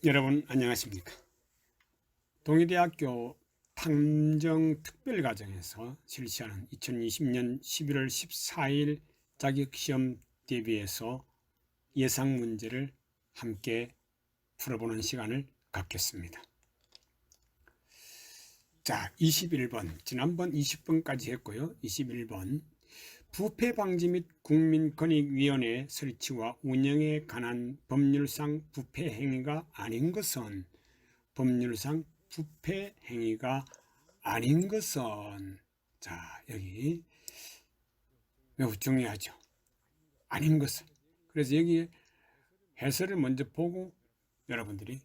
여러분 안녕하십니까. 동의대학교 탐정특별과정에서 실시하는 2020년 11월 14일 자격시험 대비해서 예상 문제를 함께 풀어보는 시간을 갖겠습니다. 자, 21번, 지난번 20번까지 했고요. 21번, 부패방지 및 국민권익위원회 설치와 운영에 관한 법률상 부패행위가 아닌 것은 법률상 부패행위가 아닌 것은, 자, 여기 매우 중요하죠. 아닌 것은. 그래서 여기 해설을 먼저 보고 여러분들이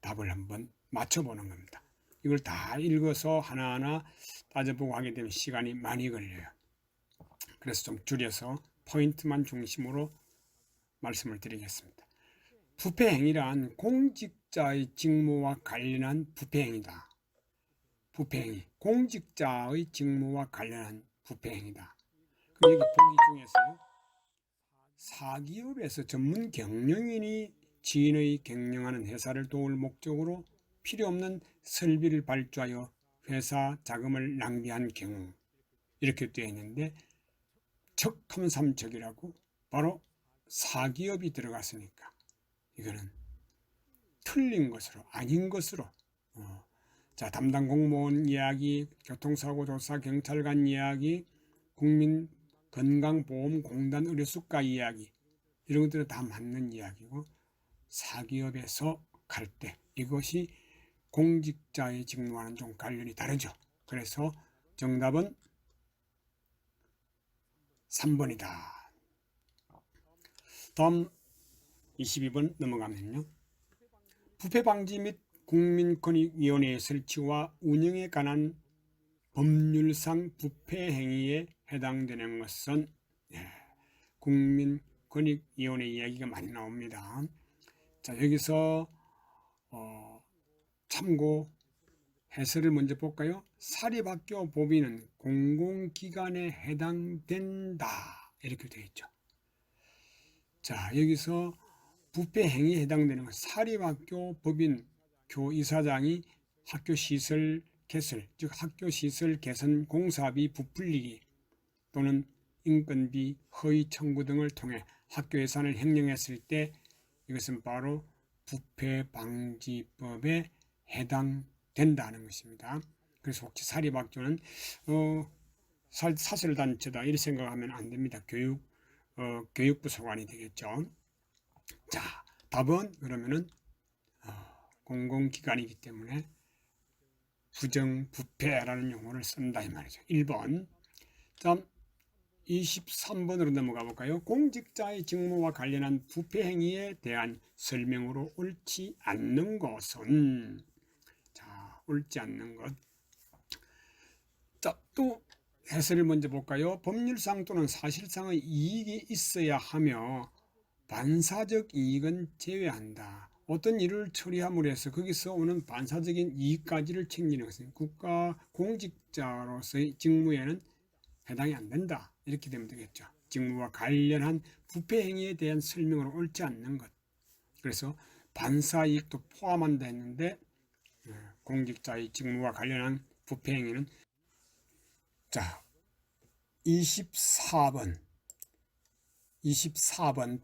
답을 한번 맞춰보는 겁니다. 이걸 다 읽어서 하나하나 따져보고 하게 되면 시간이 많이 걸려요. 그래서 좀 줄여서 포인트만 중심으로 말씀을 드리겠습니다. 부패행위란 공직자의 직무와 관련한 부패행위다. 부패행위, 공직자의 직무와 관련한 부패행위다. 그럼 여기 보기 중에서요, 사기업에서 전문 경영인이 지인의 경영하는 회사를 도울 목적으로 필요없는 설비를 발주하여 회사 자금을 낭비한 경우, 이렇게 되어 있는데 척함삼척이라고 바로 사기업이 들어갔으니까 이거는 틀린 것으로, 아닌 것으로, 자, 담당 공무원 이야기, 교통사고 조사 경찰관 이야기, 국민건강보험공단 의료수가 이야기, 이런 것들은 다 맞는 이야기고, 사기업에서 갈 때 이것이 공직자의 직무와는 좀 관련이 다르죠. 그래서 정답은 3번이다. 다음 22번 넘어가면요, 부패방지 및 국민권익위원회 설치와 운영에 관한 법률상 부패행위에 해당되는 것은, 국민권익위원회 이야기가 많이 나옵니다. 자, 여기서 참고 해설을 먼저 볼까요? 사립학교 법인은 공공기관에 해당된다, 이렇게 되어 있죠. 자, 여기서 부패행위에 해당되는 것, 사립학교 법인 교이사장이 학교시설 개설, 즉 학교시설 개선 공사비 부풀리기 또는 인건비 허위 청구 등을 통해 학교 예산을 횡령했을 때 이것은 바로 부패방지법에 해당된다는 것입니다. 그래서 혹시 사립학교는 사설단체다 이렇게 생각하면 안 됩니다. 교육부 소관이 되겠죠. 자, 답은 그러면은 공공기관이기 때문에 부정부패라는 용어를 쓴다 이 말이죠. 1번. 다음 23번으로 넘어가 볼까요? 공직자의 직무와 관련한 부패행위에 대한 설명으로 옳지 않는 것은, 자, 옳지 않는 것. 자, 또 해설을 먼저 볼까요? 법률상 또는 사실상의 이익이 있어야 하며 반사적 이익은 제외한다. 어떤 일을 처리함으로 해서 거기서 오는 반사적인 이익까지를 챙기는 것은 국가 공직자로서의 직무에는 해당이 안 된다. 이렇게 되면 되겠죠. 직무와 관련한 부패행위에 대한 설명으로 옳지 않는 것. 그래서 반사이익도 포함한다 했는데 공직자의 직무와 관련한 부패행위는, 자, 24번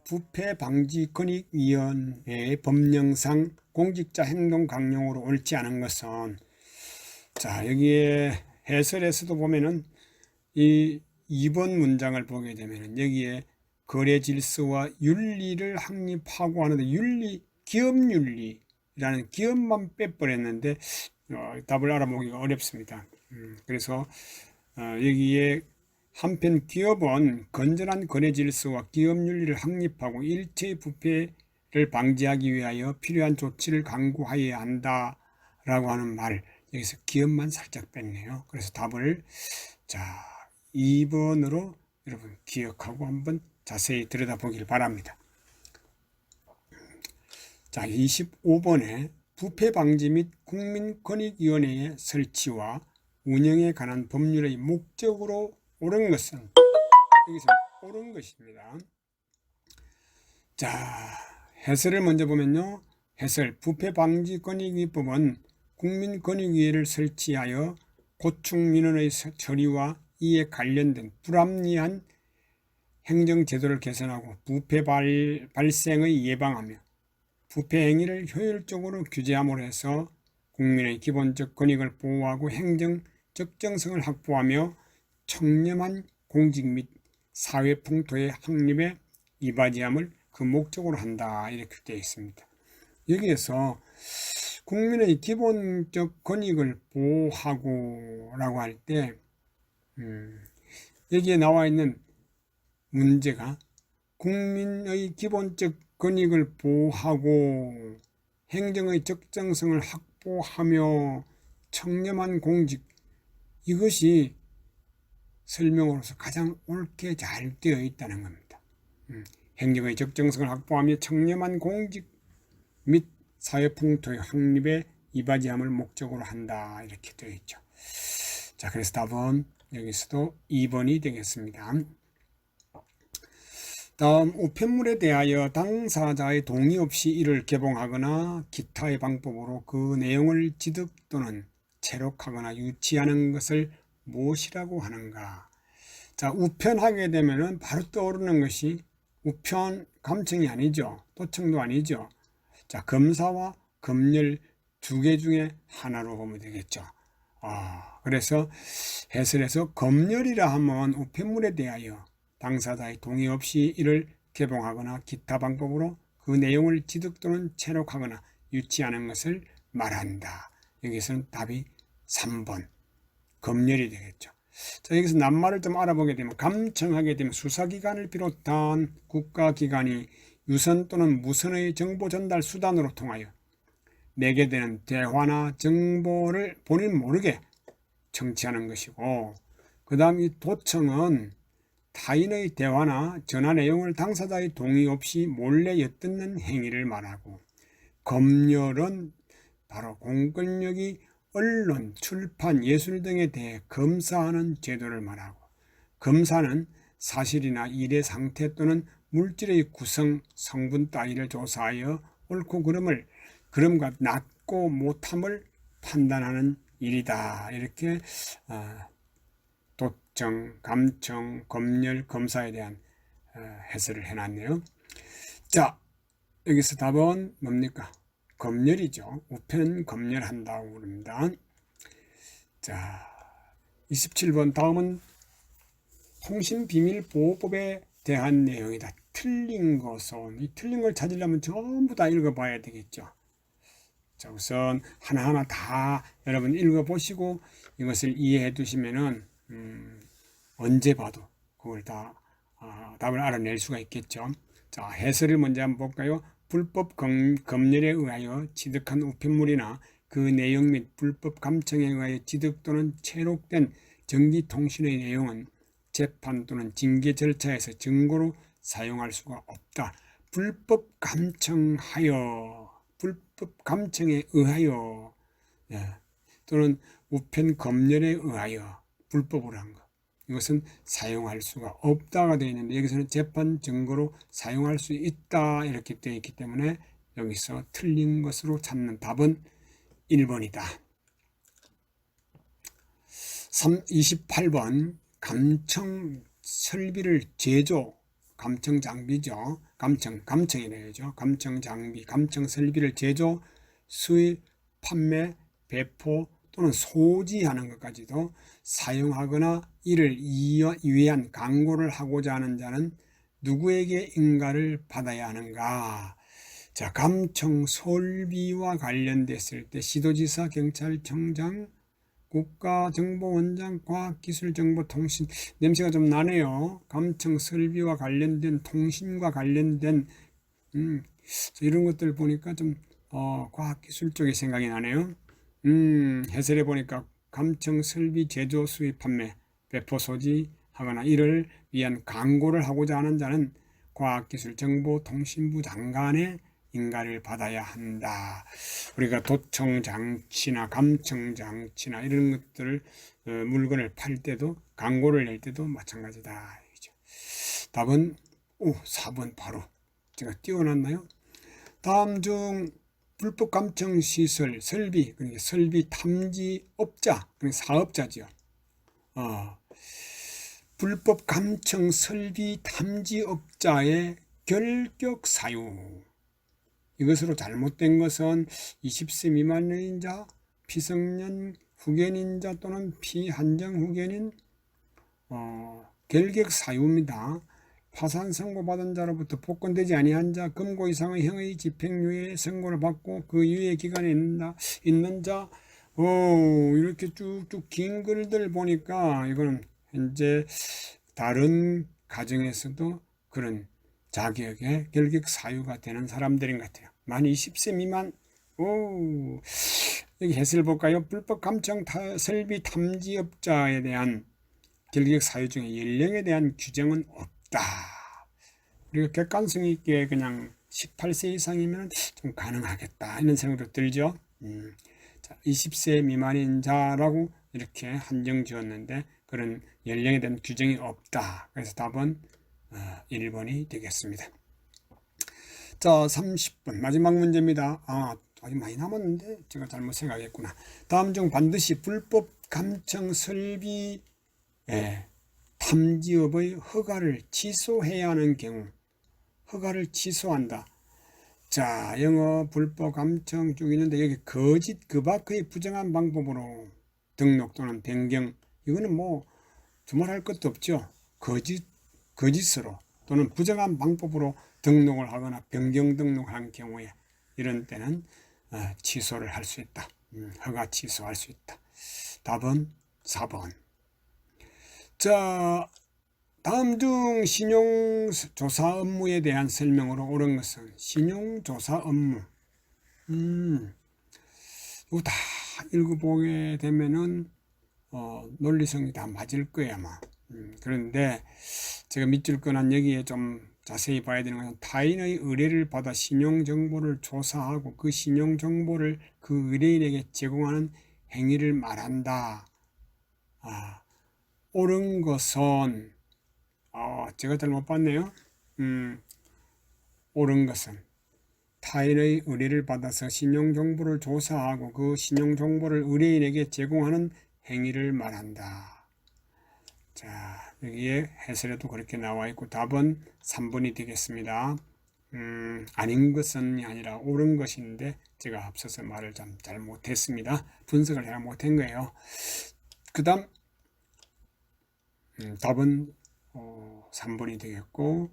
부패방지권익위원회의 법령상 공직자 행동 강령으로 옳지 않은 것은, 자, 여기에 해설에서도 보면은 이 2번 문장을 보게 되면은 여기에 거래 질서와 윤리를 확립하고 하는데 기업윤리라는 기업만 빼버렸는데 답을 알아보기가 어렵습니다. 그래서 여기에 한편 기업은 건전한 거래 질서와 기업윤리를 확립하고 일체의 부패를 방지하기 위하여 필요한 조치를 강구하여야 한다라고 하는 말, 여기서 기업만 살짝 뺐네요. 그래서 답을, 자, 2번으로 여러분 기억하고 한번 자세히 들여다보길 바랍니다. 자, 25번에 부패방지 및 국민권익위원회의 설치와 운영에 관한 법률의 목적으로 옳은 것은, 여기서 옳은 것입니다. 자, 해설을 먼저 보면요, 해설 부패방지권익위법은 국민권익위를 설치하여 고충민원의 처리와 이에 관련된 불합리한 행정제도를 개선하고 부패 발생의 예방하며 부패 행위를 효율적으로 규제함으로 해서 국민의 기본적 권익을 보호하고 행정 적정성을 확보하며 청렴한 공직 및 사회 풍토의 확립에 이바지함을 그 목적으로 한다, 이렇게 되어 있습니다. 여기에서 국민의 기본적 권익을 보호하고 라고 할 때 여기에 나와 있는 문제가 국민의 기본적 권익을 보호하고 행정의 적정성을 확보하며 청렴한 공직, 이것이 설명으로서 가장 옳게 잘 되어 있다는 겁니다. 행정의 적정성을 확보하며 청렴한 공직 및 사회풍토의 확립에 이바지함을 목적으로 한다, 이렇게 되어 있죠. 자, 그래서 답은 여기서도 2번이 되겠습니다. 다음, 우편물에 대하여 당사자의 동의 없이 이를 개봉하거나 기타의 방법으로 그 내용을 지득 또는 체록하거나 유치하는 것을 무엇이라고 하는가? 자, 우편하게 되면은 바로 떠오르는 것이 우편 감청이 아니죠. 도청도 아니죠. 자, 검사와 검열 두 개 중에 하나로 보면 되겠죠. 그래서 해설에서 검열이라 하면 우편물에 대하여 당사자의 동의 없이 이를 개봉하거나 기타 방법으로 그 내용을 지득 또는 체록하거나 유치하는 것을 말한다. 여기서는 답이 3번 검열이 되겠죠. 자, 여기서 낱말을 좀 알아보게 되면 감청하게 되면 수사기관을 비롯한 국가기관이 유선 또는 무선의 정보 전달 수단으로 통하여 내게 되는 대화나 정보를 본인 모르게 청취하는 것이고, 그 다음 이 도청은 타인의 대화나 전화 내용을 당사자의 동의 없이 몰래 엿듣는 행위를 말하고, 검열은 바로 공권력이 언론, 출판, 예술 등에 대해 검사하는 제도를 말하고, 검사는 사실이나 일의 상태 또는 물질의 구성, 성분 따위를 조사하여 옳고 그름과 낮고 못함을 판단하는 일이다. 이렇게 도청, 감청, 검열, 검사에 대한 해설을 해놨네요. 자, 여기서 답은 뭡니까? 검열이죠. 우편 검열한다고 그럽니다. 자, 27번 다음은 통신비밀보호법에 대한 내용이다. 틀린 것은, 이 틀린 걸 찾으려면 전부 다 읽어봐야 되겠죠. 자, 우선 하나하나 다 여러분 읽어보시고 이것을 이해해 두시면은 언제 봐도 그걸 다 답을 알아낼 수가 있겠죠. 자, 해설을 먼저 한번 볼까요? 불법 검열에 의하여 취득한 우편물이나 그 내용 및 불법 감청에 의하여 취득 또는 체록된 전기통신의 내용은 재판 또는 징계 절차에서 증거로 사용할 수가 없다. 불법 감청에 의하여, 또는 우편 검열에 의하여 불법으로 한 것, 이것은 사용할 수가 없다가 되어 있는데 여기서는 재판 증거로 사용할 수 있다 이렇게 되어 있기 때문에 여기서 틀린 것으로 찾는 답은 1번이다. 28번 감청 설비를 제조, 감청 장비죠. 감청이래죠. 감청 장비, 감청 설비를 제조, 수입, 판매, 배포 또는 소지하는 것까지도 사용하거나 이를 위한 광고를 하고자 하는 자는 누구에게 인가를 받아야 하는가? 자, 감청 설비와 관련됐을 때 시도지사, 경찰청장, 국가정보원장, 과학기술정보통신, 냄새가 좀 나네요. 감청 설비와 관련된 통신과 관련된 이런 것들 보니까 좀 과학기술 쪽의 생각이 나네요. 해설해 보니까 감청 설비 제조, 수입, 판매, 배포, 소지하거나 이를 위한 광고를 하고자 하는 자는 과학기술정보통신부 장관의 인가를 받아야 한다. 우리가 도청장치나 감청장치나 이런 것들을 물건을 팔 때도 광고를 낼 때도 마찬가지다. 답은 4번 바로 제가 띄워놨나요? 다음 중 불법 감청 시설 설비, 그러니까 설비 탐지업자, 그러니까 사업자죠. 불법 감청 설비 탐지업자의 결격 사유. 이것으로 잘못된 것은 20세 미만인 자, 피성년 후견인 자 또는 피한정 후견인 결격 사유입니다. 파산 선고받은 자로부터 복권되지 아니한 자, 금고 이상의 형의 집행유예 선고를 받고 그 유예 기간에 있는 자, 이렇게 쭉쭉 긴 글들 보니까 이거는 현재 다른 가정에서도 그런 자격의 결격 사유가 되는 사람들인 것 같아요. 만 20세 미만. 여기 해설을 볼까요? 불법 감청 설비 탐지업자에 대한 결격 사유 중에 연령에 대한 규정은 없다. 그리고 객관성 있게 그냥 18세 이상이면 좀 가능하겠다 이런 생각도 들죠. 20세 미만인 자라고 이렇게 한정 지었는데 그런 연령에 대한 규정이 없다. 그래서 답은 1번이 되겠습니다. 자, 30분 마지막 문제입니다. 아주 많이 남았는데 제가 잘못 생각했구나. 다음 중 반드시 불법 감청 설비 탐지업의 허가를 취소해야 하는 경우, 허가를 취소한다. 자, 영어 불법 감청 쭉 있는데 여기 거짓, 그 밖의 부정한 방법으로 등록 또는 변경, 이거는 뭐 두말할 것도 없죠. 거짓으로 또는 부정한 방법으로 등록을 하거나 변경 등록한 경우에 이런 때는 취소를 할 수 있다. 허가 취소할 수 있다. 답은 4번. 자, 다음 중 신용조사 업무에 대한 설명으로 옳은 것은 신용조사 업무. 이거 다 읽어보게 되면은 논리성이 다 맞을 거예요 아마. 그런데 제가 밑줄 끄는 여기에 좀 자세히 봐야 되는 것은 타인의 의뢰를 받아 신용정보를 조사하고 그 신용정보를 그 의뢰인에게 제공하는 행위를 말한다. 옳은 것은 제가 잘못 봤네요. 옳은 것은 타인의 의뢰를 받아서 신용정보를 조사하고 그 신용정보를 의뢰인에게 제공하는 행위를 말한다. 자, 여기에 해설에도 그렇게 나와 있고 답은 3번이 되겠습니다. 아닌 것은 아니라 옳은 것인데 제가 앞서서 말을 좀 잘 못했습니다. 분석을 잘 못한 거예요. 그 다음 답은 3번이 되겠고,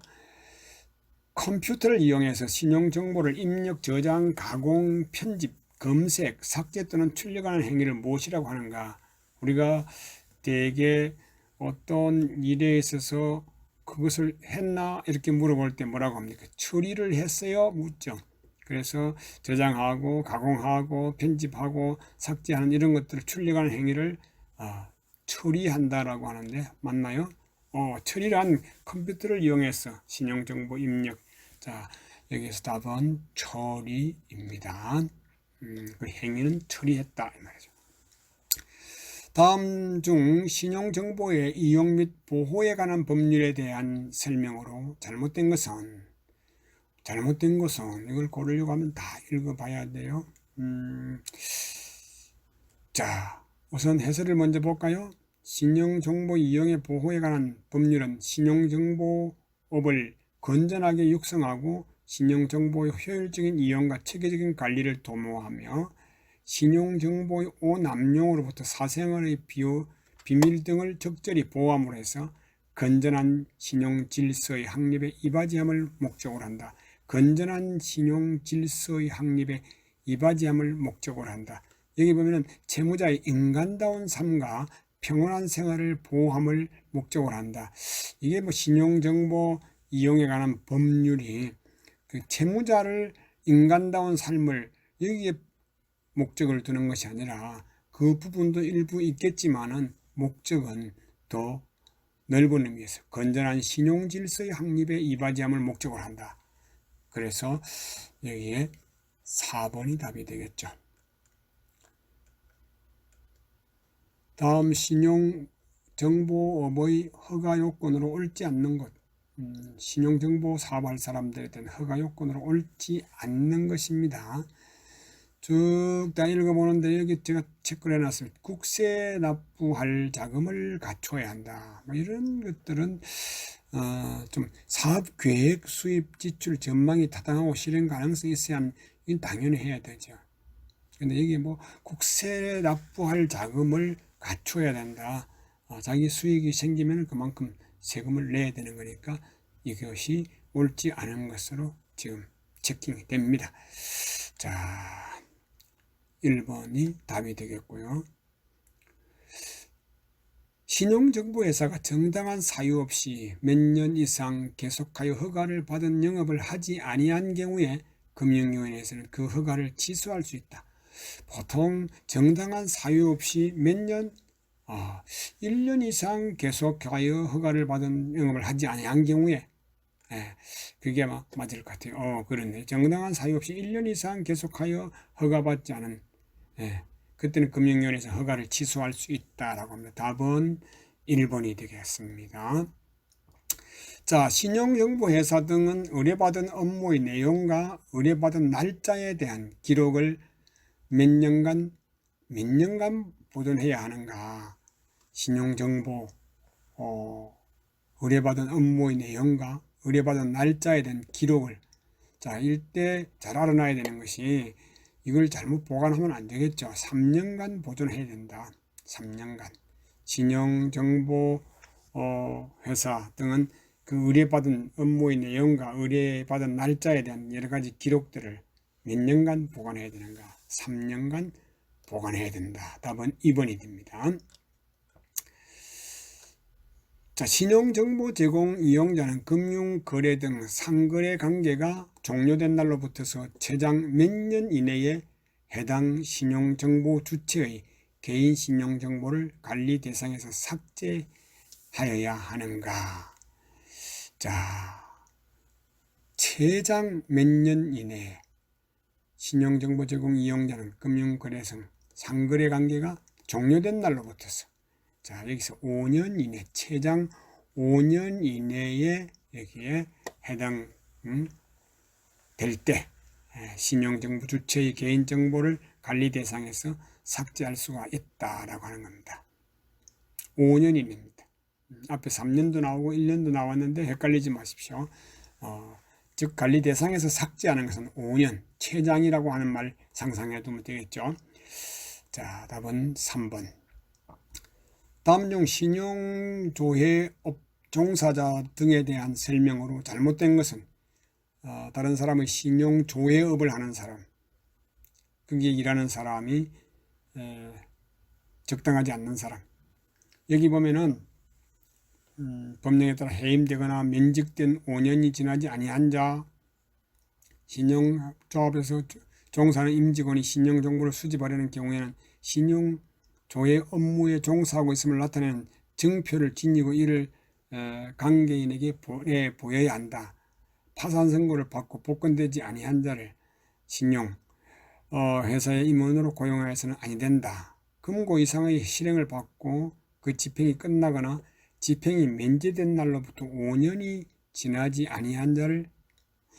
컴퓨터를 이용해서 신용정보를 입력, 저장, 가공, 편집, 검색, 삭제 또는 출력하는 행위를 무엇이라고 하는가? 우리가 대개 어떤 일에 있어서 그것을 했나 이렇게 물어볼 때 뭐라고 합니까? 처리를 했어요? 묻죠. 그래서 저장하고 가공하고 편집하고 삭제하는 이런 것들을 출력하는 행위를 처리한다라고 하는데 맞나요? 처리란 컴퓨터를 이용해서 신용정보 입력. 자, 여기서 답은 처리입니다. 그 행위는 처리했다 이 말이죠. 다음 중 신용정보의 이용 및 보호에 관한 법률에 대한 설명으로 잘못된 것은 이걸 고르려고 하면 다 읽어봐야 돼요. 자, 우선 해설을 먼저 볼까요? 신용정보 이용의 보호에 관한 법률은 신용정보업을 건전하게 육성하고 신용정보의 효율적인 이용과 체계적인 관리를 도모하며 신용정보의 오남용으로부터 사생활의 비밀 등을 적절히 보호함으로 해서 건전한 신용질서의 확립에 이바지함을 목적으로 한다. 건전한 신용질서의 확립에 이바지함을 목적으로 한다. 여기 보면은 채무자의 인간다운 삶과 평온한 생활을 보호함을 목적으로 한다. 이게 뭐 신용정보 이용에 관한 법률이 그 채무자를 인간다운 삶을 여기에 목적을 두는 것이 아니라 그 부분도 일부 있겠지만은 목적은 더 넓은 의미에서 건전한 신용질서의 확립에 이바지함을 목적으로 한다. 그래서 여기에 4번이 답이 되겠죠. 다음 신용정보업의 허가 요건으로 옳지 않는 것. 신용정보 사업할 사람들에 대한 허가 요건으로 옳지 않는 것입니다. 쭉 다 읽어보는데 여기 제가 체크를 해놨습니다. 국세 납부할 자금을 갖춰야 한다. 뭐 이런 것들은 좀 사업 계획, 수입, 지출 전망이 타당하고 실현 가능성이 있어야 하면 이건 당연히 해야 되죠. 근데 여기 뭐 국세 납부할 자금을 갖춰야 된다. 자기 수익이 생기면 그만큼 세금을 내야 되는 거니까 이것이 옳지 않은 것으로 지금 체킹이 됩니다. 자, 1번이 답이 되겠고요. 신용정보회사가 정당한 사유 없이 몇 년 이상 계속하여 허가를 받은 영업을 하지 아니한 경우에 금융위원회에서는 그 허가를 취소할 수 있다. 보통 정당한 사유 없이 몇 년, 1년 이상 계속하여 허가를 받은 영업을 하지 아니한 경우에 그게 맞을 것 같아요. 그렇네. 정당한 사유 없이 1년 이상 계속하여 허가받지 않은 그때는 금융위원회에서 허가를 취소할 수 있다라고 합니다. 답은 1번이 되겠습니다. 자, 신용정보회사 등은 의뢰받은 업무의 내용과 의뢰받은 날짜에 대한 기록을 몇 년간 보존해야 하는가. 신용정보 의뢰받은 업무의 내용과 의뢰받은 날짜에 대한 기록을 이때 잘 알아놔야 되는 것이 이걸 잘못 보관하면 안 되겠죠. 3년간 보존해야 된다. 3년간. 신용정보 회사 등은 그 의뢰받은 업무의 내용과 의뢰받은 날짜에 대한 여러 가지 기록들을 몇 년간 보관해야 되는가? 3년간 보관해야 된다. 답은 2번이 됩니다. 자, 신용정보 제공 이용자는 금융거래 등 상거래 관계가 종료된 날로부터서 최장 몇 년 이내에 해당 신용정보 주체의 개인 신용정보를 관리 대상에서 삭제하여야 하는가. 자, 최장 몇 년 이내에 신용정보 제공 이용자는 금융거래성 상거래 관계가 종료된 날로부터서 자, 여기서 5년 이내, 최장 5년 이내에 여기에 해당 될 때 신용정보 주체의 개인정보를 관리 대상에서 삭제할 수가 있다라고 하는 겁니다. 5년 이내입니다. 앞에 3년도 나오고 1년도 나왔는데 헷갈리지 마십시오. 즉 관리 대상에서 삭제하는 것은 5년, 최장이라고 하는 말 상상해 두면 되겠죠. 자, 답은 3번. 다음 중 신용조회업 종사자 등에 대한 설명으로 잘못된 것은 다른 사람의 신용조회업을 하는 사람, 거기에 일하는 사람이 적당하지 않는 사람. 여기 보면은 법령에 따라 해임되거나 면직된 5년이 지나지 아니한 자, 신용조합에서 종사하는 임직원이 신용정보를 수집하려는 경우에는 신용조회 업무에 종사하고 있음을 나타내는 증표를 지니고 이를 관계인에게 보여야 한다. 파산 선고를 받고 복권되지 아니한 자를 신용 회사의 임원으로 고용하여서는 아니 된다. 금고 이상의 실행을 받고 그 집행이 끝나거나 집행이 면제된 날로부터 5년이 지나지 아니한 자를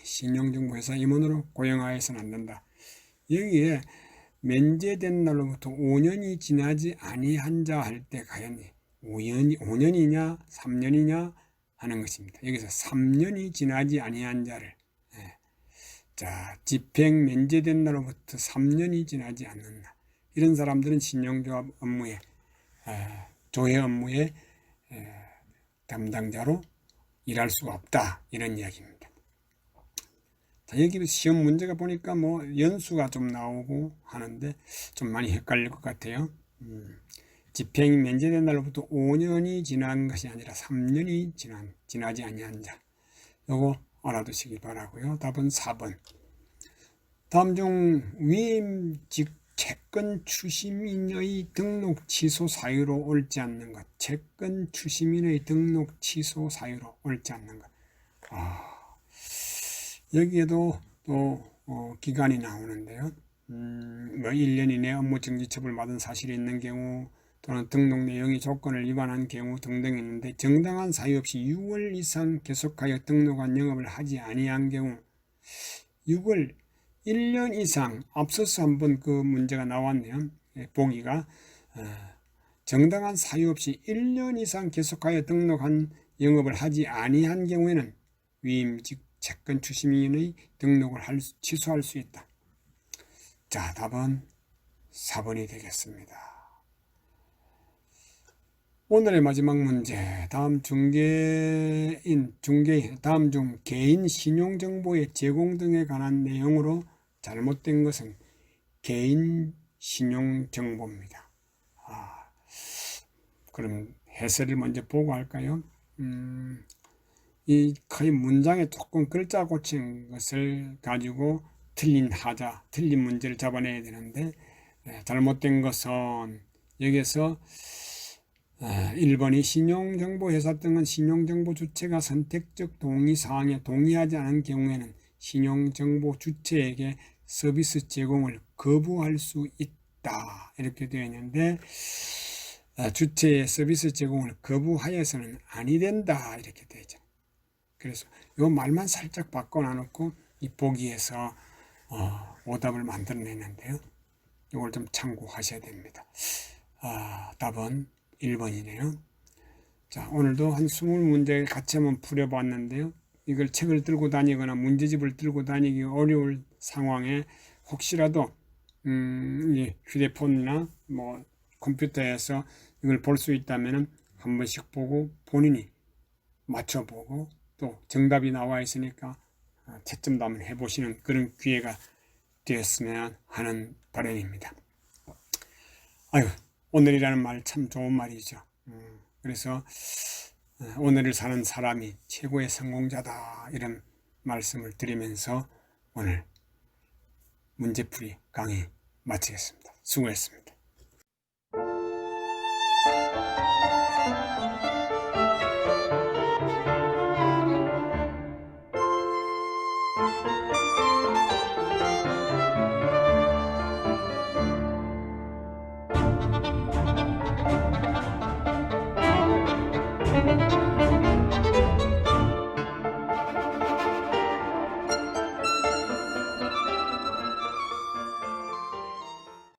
신용정보회사 임원으로 고용하여서는 안 된다. 여기에 면제된 날로부터 5년이 지나지 아니한 자 할 때 과연 5년이냐 3년이냐 하는 것입니다. 여기서 3년이 지나지 아니한 자를 자, 집행 면제된 날로부터 3년이 지나지 않는다. 이런 사람들은 신용조합 업무에 조회 업무에 담당자로 일할 수가 없다. 이런 이야기입니다. 자, 여기 시험 문제가 보니까 뭐 연수가 좀 나오고 하는데 좀 많이 헷갈릴 것 같아요. 집행이 면제된 날로부터 5년이 지난 것이 아니라 3년이 지나지 아니한 자. 요거 알아두시기 바라고요. 답은 4번. 다음 중 위임직 채권 추심인의 등록 취소 사유로 옳지 않는 것. 채권 추심인의 등록 취소 사유로 옳지 않는 것. 여기에도 또 기간이 나오는데요. 뭐 1년 이내 업무 정지 처분을 받은 사실이 있는 경우 또는 등록 내용이 조건을 위반한 경우 등등 있는데 정당한 사유 없이 6월 이상 계속하여 등록한 영업을 하지 아니한 경우 6월 1년 이상 앞서서 한번 그 문제가 나왔네요. 보기가 정당한 사유 없이 1년 이상 계속하여 등록한 영업을 하지 아니한 경우에는 위임직 채권 추심위원의 등록을 취소할 수 있다. 자, 답은 4번이 되겠습니다. 오늘의 마지막 문제. 다음 중 개인 신용정보의 제공 등에 관한 내용으로 잘못된 것은 개인 신용정보입니다. 그럼 해설을 먼저 보고 할까요? 이 거의 문장에 조금 글자 고친 것을 가지고 틀린 문제를 잡아내야 되는데, 잘못된 것은 여기서 1번이 신용정보회사 등은 신용정보 주체가 선택적 동의사항에 동의하지 않은 경우에는 신용정보 주체에게 서비스 제공을 거부할 수 있다. 이렇게 되어 있는데, 주체의 서비스 제공을 거부하여서는 아니 된다. 이렇게 되죠. 그래서 이 말만 살짝 바꿔놔놓고 이 보기에서 오답을 만들어내는데요. 이걸 좀 참고하셔야 됩니다. 답은 1번이네요. 자, 오늘도 한 20문제 같이 한번 풀어봤는데요. 이걸 책을 들고 다니거나 문제집을 들고 다니기 어려울 상황에 혹시라도 휴대폰이나 뭐 컴퓨터에서 이걸 볼 수 있다면 한 번씩 보고 본인이 맞춰보고 또 정답이 나와 있으니까 채점도 한번 해보시는 그런 기회가 되었으면 하는 바람입니다. 아유, 오늘이라는 말 참 좋은 말이죠. 그래서 오늘을 사는 사람이 최고의 성공자다 이런 말씀을 드리면서 오늘 문제풀이 강의 마치겠습니다. 수고했습니다.